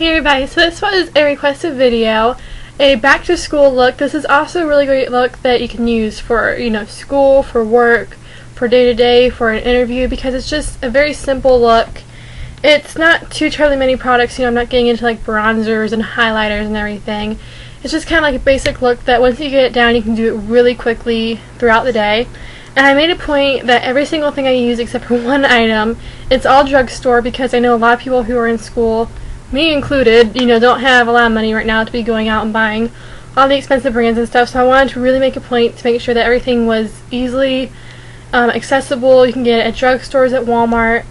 Hey everybody, so this was a requested video, a back to school look. This is also a really great look that you can use for, school, for work, for day to day, for an interview, because it's just a very simple look. It's not too terribly many products, I'm not getting into like bronzers and highlighters and everything. It's just kind of like a basic look that once you get it down, you can do it really quickly throughout the day. And I made a point that every single thing I use except for one item, it's all drugstore, because I know a lot of people who are in school, me included, don't have a lot of money right now to be going out and buying all the expensive brands and stuff, so I wanted to really make a point to make sure that everything was easily accessible. You can get it at drugstores, at Walmart,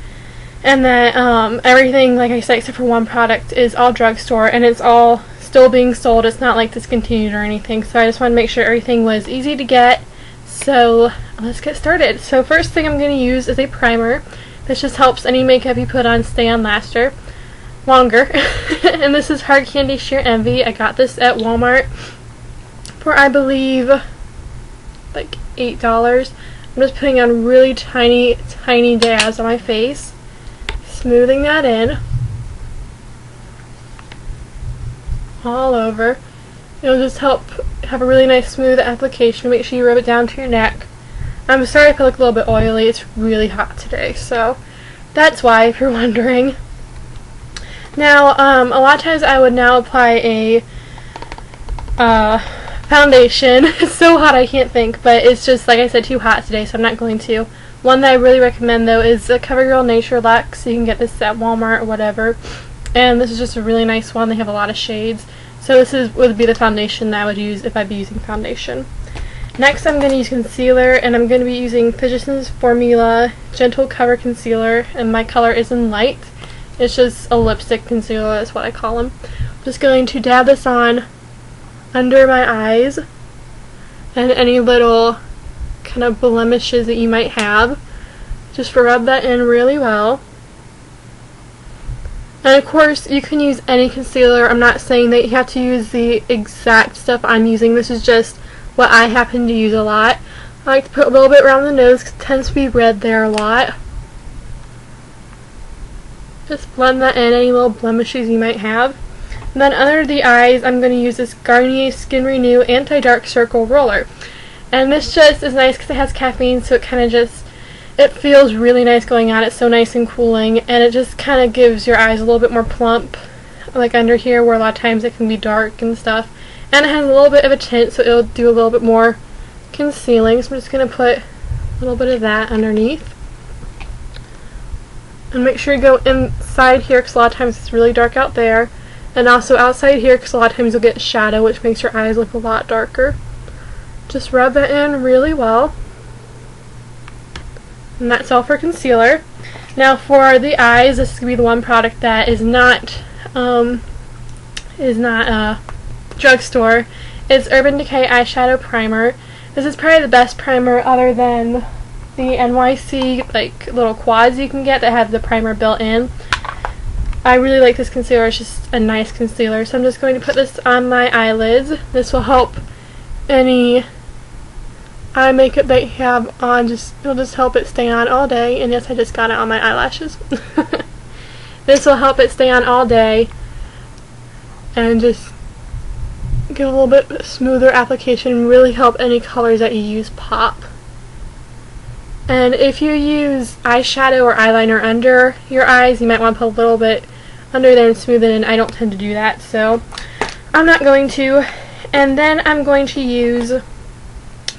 and that everything, like I said, except for one product, is all drugstore, and it's all still being sold. It's not like discontinued or anything, so I just wanted to make sure everything was easy to get. So let's get started. So first thing I'm going to use is a primer. This just helps any makeup you put on stay on longer. And this is Hard Candy Sheer Envy. I got this at Walmart for, I believe, like $8. I'm just putting on really tiny dabs on my face, smoothing that in all over. It'll just help have a really nice smooth application. Make sure you rub it down to your neck. I'm sorry if I look a little bit oily. It's really hot today, so that's why, if you're wondering. Now, a lot of times I would now apply a foundation. It's so hot I can't think, but it's just, like I said, too hot today, so I'm not going to. One that I really recommend, though, is the CoverGirl Nature Luxe. You can get this at Walmart or whatever. And this is just a really nice one. They have a lot of shades. So this would be the foundation that I would use if I'd be using foundation. Next, I'm going to use concealer, and I'm going to be using Physicians Formula Gentle Cover Concealer, and my color is in Light. It's just a lipstick concealer, that's what I call them. I'm just going to dab this on under my eyes and any little kind of blemishes that you might have. Just rub that in really well. And of course, you can use any concealer. I'm not saying that you have to use the exact stuff I'm using. This is just what I happen to use a lot. I like to put a little bit around the nose because it tends to be red there a lot. Just blend that in, any little blemishes you might have. And then under the eyes, I'm going to use this Garnier Skin Renew Anti-Dark Circle Roller. And this just is nice because it has caffeine, so it kind of just, it feels really nice going on. It's so nice and cooling, and it just kind of gives your eyes a little bit more plump, like under here where a lot of times it can be dark and stuff. And it has a little bit of a tint, so it'll do a little bit more concealing. So I'm just going to put a little bit of that underneath. And make sure you go inside here, because a lot of times it's really dark out there. And also outside here, because a lot of times you'll get shadow, which makes your eyes look a lot darker. Just rub that in really well. And that's all for concealer. Now for the eyes, this is going to be the one product that is not drugstore. It's Urban Decay Eyeshadow Primer. This is probably the best primer other than the NYC like little quads you can get that have the primer built in. I really like this concealer. It's just a nice concealer. So I'm just going to put this on my eyelids. This will help any eye makeup that you have on. It'll just help it stay on all day. And yes, I just got it on my eyelashes. This will help it stay on all day and just give a little bit smoother application and really help any colors that you use pop. And if you use eyeshadow or eyeliner under your eyes, you might want to put a little bit under there and smooth it in. I don't tend to do that, so I'm not going to. And then I'm going to use,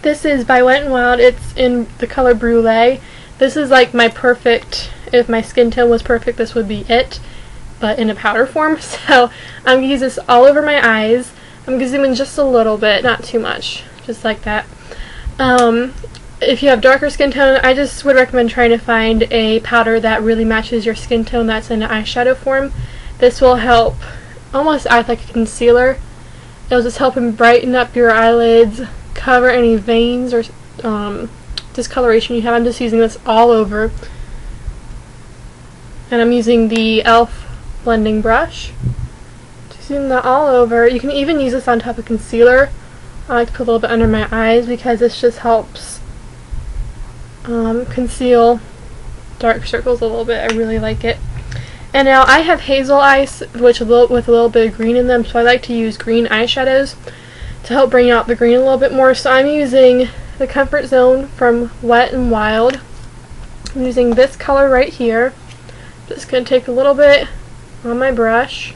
this is by Wet n Wild. It's in the color Brulee. This is like my perfect, if my skin tone was perfect, this would be it, but in a powder form. So I'm going to use this all over my eyes. I'm going to zoom in just a little bit, not too much, just like that. If you have darker skin tone, I just would recommend trying to find a powder that really matches your skin tone that's in eyeshadow form. This will help almost act like a concealer. It'll just help and brighten up your eyelids, cover any veins or discoloration you have. I'm just using this all over. And I'm using the e.l.f. blending brush. Just using that all over. You can even use this on top of concealer. I like to put a little bit under my eyes because this just helps conceal dark circles a little bit. I really like it. And now I have hazel eyes, which with a little bit of green in them, so I like to use green eyeshadows to help bring out the green a little bit more. So I'm using the Comfort Zone from Wet n Wild. I'm using this color right here. Just going to take a little bit on my brush,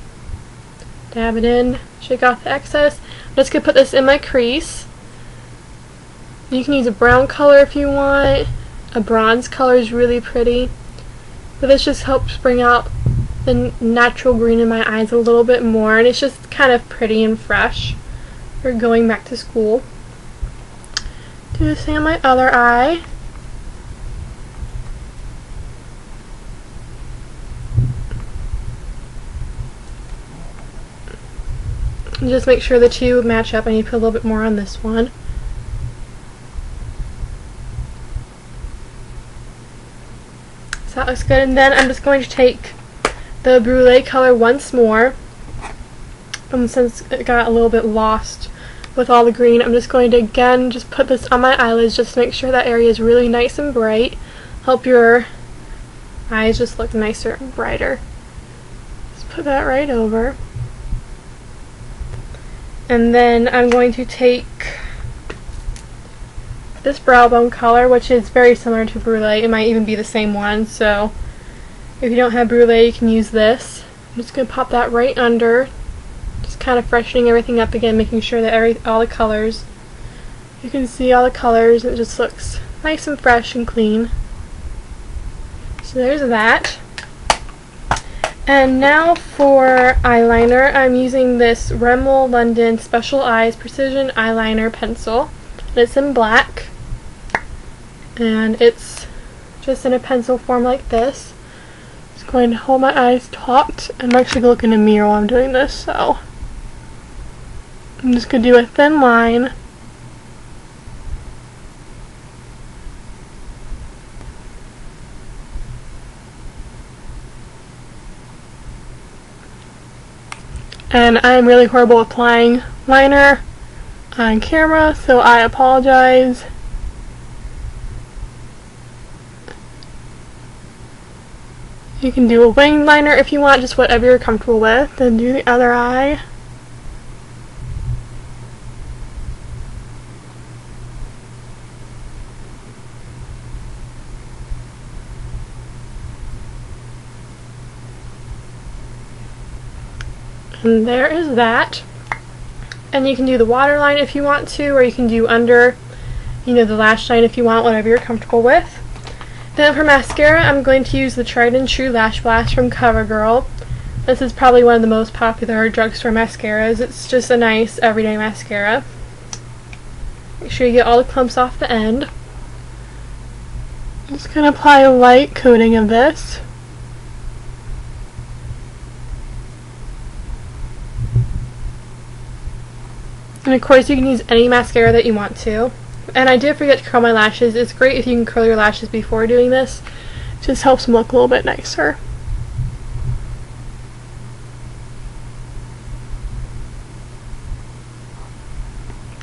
dab it in, shake off the excess. I'm just going to put this in my crease. You can use a brown color if you want. A bronze color is really pretty. But this just helps bring out the natural green in my eyes a little bit more, and it's just kind of pretty and fresh for going back to school. Do the same on my other eye. And just make sure the two match up. I need to put a little bit more on this one. So that looks good. And then I'm just going to take the Brulee color once more. And since it got a little bit lost with all the green, I'm just going to again just put this on my eyelids just to make sure that area is really nice and bright. Help your eyes just look nicer and brighter. Just put that right over. And then I'm going to take this brow bone color, which is very similar to Brulee. It might even be the same one, so if you don't have Brulee, you can use this. I'm just going to pop that right under, just kind of freshening everything up again, making sure that all the colors, you can see all the colors, and it just looks nice and fresh and clean. So there's that. And now for eyeliner, I'm using this Rimmel London Special Eyes Precision Eyeliner Pencil. It's in black, and it's just in a pencil form like this. Just going to hold my eyes taut. I'm actually going to look in a mirror while I'm doing this, so I'm just going to do a thin line. And I'm really horrible at applying liner on camera, so I apologize. You can do a winged liner if you want, just whatever you're comfortable with. Then do the other eye. And there is that. And you can do the waterline if you want to, or you can do under, the lash line if you want, whatever you're comfortable with. Then for mascara, I'm going to use the Tried and True Lash Blast from CoverGirl. This is probably one of the most popular drugstore mascaras. It's just a nice everyday mascara. Make sure you get all the clumps off the end. I'm just going to apply a light coating of this. And of course you can use any mascara that you want to. And I did forget to curl my lashes. It's great if you can curl your lashes before doing this. It just helps them look a little bit nicer.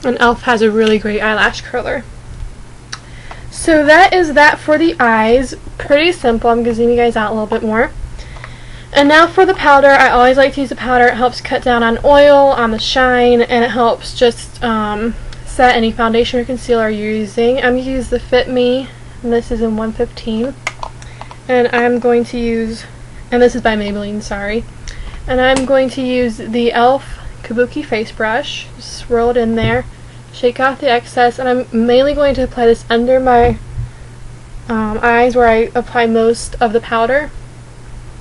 And e.l.f. has a really great eyelash curler. So that is that for the eyes. Pretty simple. I'm going to zoom you guys out a little bit more. And now for the powder. I always like to use the powder. It helps cut down on oil, on the shine, and it helps just set any foundation or concealer you're using. I'm going to use the Fit Me, and this is in 115. And I'm going to use, and this is by Maybelline, sorry. And I'm going to use the e.l.f. Kabuki face brush. Just swirl it in there, shake off the excess, and I'm mainly going to apply this under my eyes where I apply most of the powder.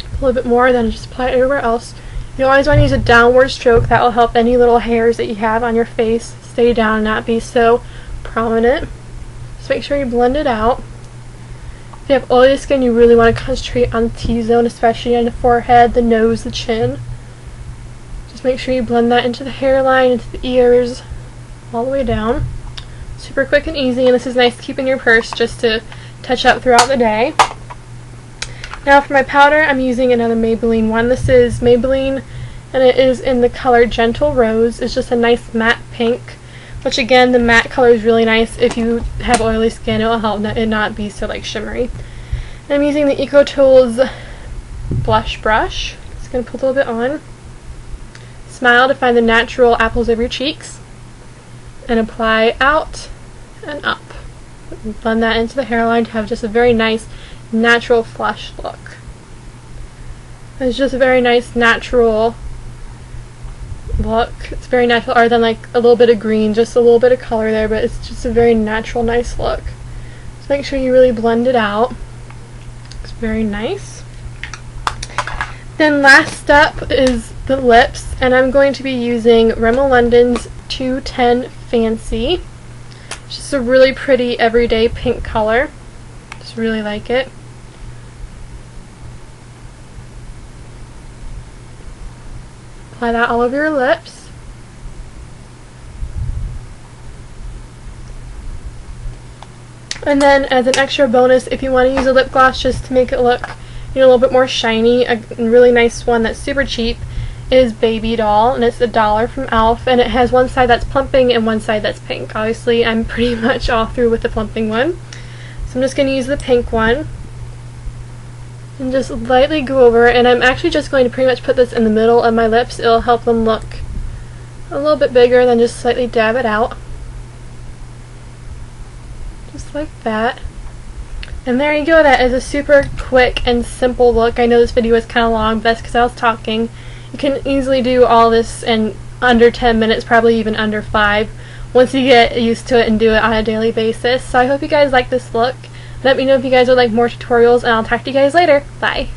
A little bit more, then just apply it everywhere else. You always want to use a downward stroke. That will help any little hairs that you have on your face stay down and not be so prominent. Just make sure you blend it out. If you have oily skin, you really want to concentrate on the T-zone, especially on the forehead, the nose, the chin. Just make sure you blend that into the hairline, into the ears, all the way down. Super quick and easy, and this is nice to keep in your purse just to touch up throughout the day. Now for my powder, I'm using another Maybelline one. This is Maybelline, and it is in the color Gentle Rose. It's just a nice matte pink, which again, the matte color is really nice. If you have oily skin, it will help it not be so shimmery. And I'm using the EcoTools blush brush. Just going to put a little bit on. Smile to find the natural apples of your cheeks. And apply out and up. Blend that into the hairline to have just a very nice, natural, flush look. It's just a very nice, natural look. It's very natural, other than like a little bit of green, just a little bit of color there, but it's just a very natural, nice look. So make sure you really blend it out. It's very nice. Then last step is the lips, and I'm going to be using Rimmel London's 210 Fancy. It's just a really pretty everyday pink color. Just really like it. Apply that all over your lips. And then as an extra bonus, if you want to use a lip gloss just to make it look, you know, a little bit more shiny, a really nice one that's super cheap is Baby Doll, and it's $1 from e.l.f. and it has one side that's plumping and one side that's pink. Obviously I'm pretty much all through with the plumping one. So I'm just going to use the pink one and just lightly go over it, and I'm actually just going to pretty much put this in the middle of my lips. It'll help them look a little bit bigger than just slightly dab it out. Just like that. And there you go. That is a super quick and simple look. I know this video is kind of long, but that's because I was talking. You can easily do all this in under 10 minutes, probably even under 5, once you get used to it and do it on a daily basis. So I hope you guys like this look. Let me know if you guys would like more tutorials, and I'll talk to you guys later. Bye!